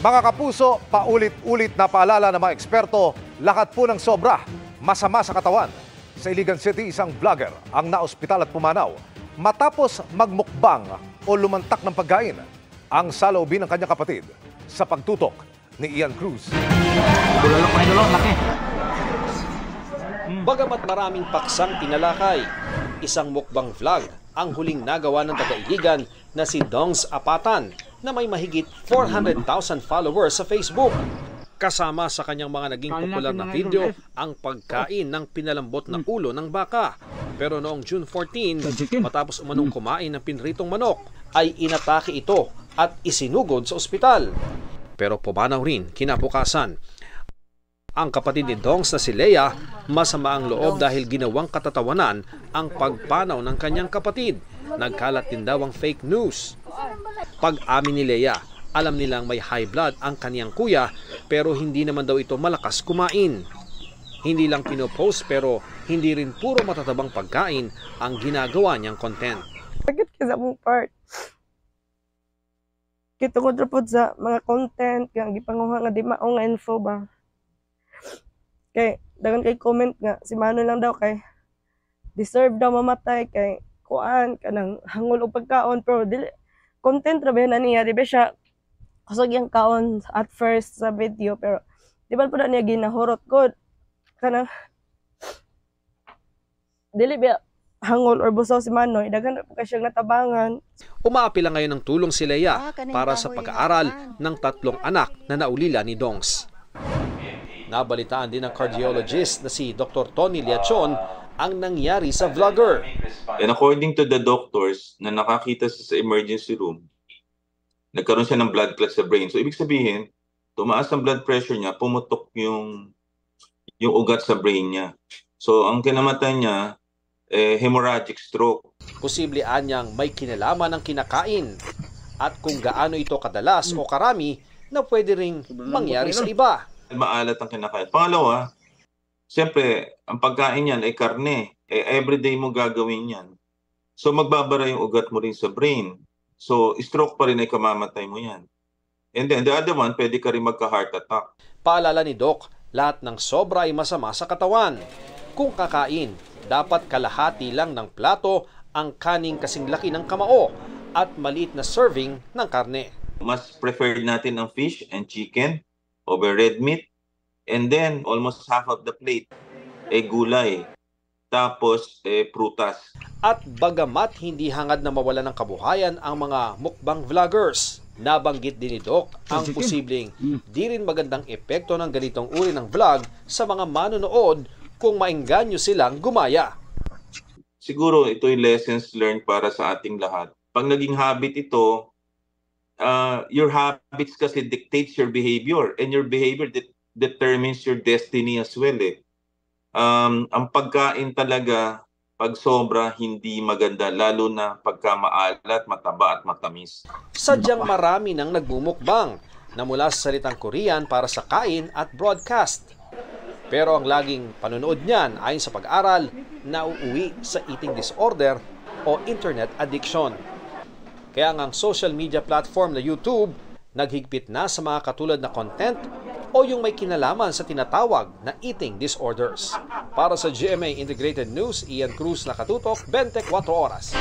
Mga kapuso, paulit-ulit na paalala ng mga eksperto, lahat po ng sobra, masama sa katawan. Sa Iligan City, isang vlogger ang naospital at pumanaw matapos magmukbang o lumantak ng pagkain ang saloobin ng kanyang kapatid sa pagtutok ni Ian Cruz. Bagamat maraming paksang tinalakay, isang mukbang vlog ang huling nagawa ng taga-Iligan na si Dongs Apatan na may mahigit 400,000 followers sa Facebook. Kasama sa kanyang mga naging popular na video ang pagkain ng pinalambot na ulo ng baka. Pero noong June 14, matapos umanong kumain ng pinritong manok, ay inatake ito at isinugod sa ospital. Pero pumanaw rin kinabukasan. Ang kapatid ni Dongs na si Leia, masama ang loob dahil ginawang katatawanan ang pagpanaw ng kanyang kapatid. Nagkalat din daw ang fake news. Pag-amin ni Leia, alam nilang may high blood ang kaniyang kuya pero hindi naman daw ito malakas kumain. Hindi lang pinopost pero hindi rin puro matatabang pagkain ang ginagawa niyang content. Sakit ka sa mong part. Kitungod ra pod sa mga content kaya gipanguha nga di mao nga info ba. Kay dagan kay comment nga si Mano lang daw kay deserve daw mamatay kay kuan kanang hangol og pagkaon pero dili content ra ba na niya di ba siya kusog yung kaon at first sa video pero di ba po na niya ginahurot ko kanang dili ba hangol or busaw si Manoy daghan po kasi siyang natabangan. Umaapila ngayon ng tulong si Leia para sa pag-aaral ng 3 anak na naulila ni Dongs. Nabalitaan din ng cardiologist na si Dr. Tony Liachon ang nangyari sa vlogger. And according to the doctors na nakakita sa emergency room, nagkaroon siya ng blood clot sa brain. So ibig sabihin, tumaas ang blood pressure niya, pumutok yung ugat sa brain niya. So ang kinamatay niya, hemorrhagic stroke. Posible anyang may kinalaman ng kinakain at kung gaano ito kadalas o karami na pwede ring mangyari sa iba. Maalat ang kinakain. Pangalawa, siyempre, ang pagkain niyan ay karne. Everyday mo gagawin yan. So magbabara yung ugat mo rin sa brain. So stroke pa rin ay kamamatay mo yan. And then the other one, pwede ka rin magka-heart attack. Paalala ni Doc, lahat ng sobra ay masama sa katawan. Kung kakain, dapat kalahati lang ng plato ang kaning kasing laki ng kamao at maliit na serving ng karne. Mas preferred natin ang fish and chicken over red meat. And then almost half of the plate gulay. Tapos prutas. At bagamat hindi hangad na mawala ng kabuhayan ang mga mukbang vloggers, nabanggit din ni Doc ang posibleng di rin magandang epekto ng ganitong uri ng vlog sa mga manonood kung maengganyo silang gumaya. Siguro ito'y lessons learned para sa ating lahat. Pag naging habit ito, your habits kasi dictates your behavior and your behavior determines your destiny as well. Ang pagkain talaga, pag sobra, hindi maganda, lalo na pagka maalat, mataba at matamis. Sadyang marami nang nagmumukbang na mula sa salitang Korean para sa kain at broadcast. Pero ang laging panonood niyan ayon sa pag-aral, nauuwi sa eating disorder o internet addiction. Kaya ang social media platform na YouTube naghigpit na sa mga katulad na content o yung may kinalaman sa tinatawag na eating disorders. Para sa GMA Integrated News, Ian Cruz, nakatutok 24 oras.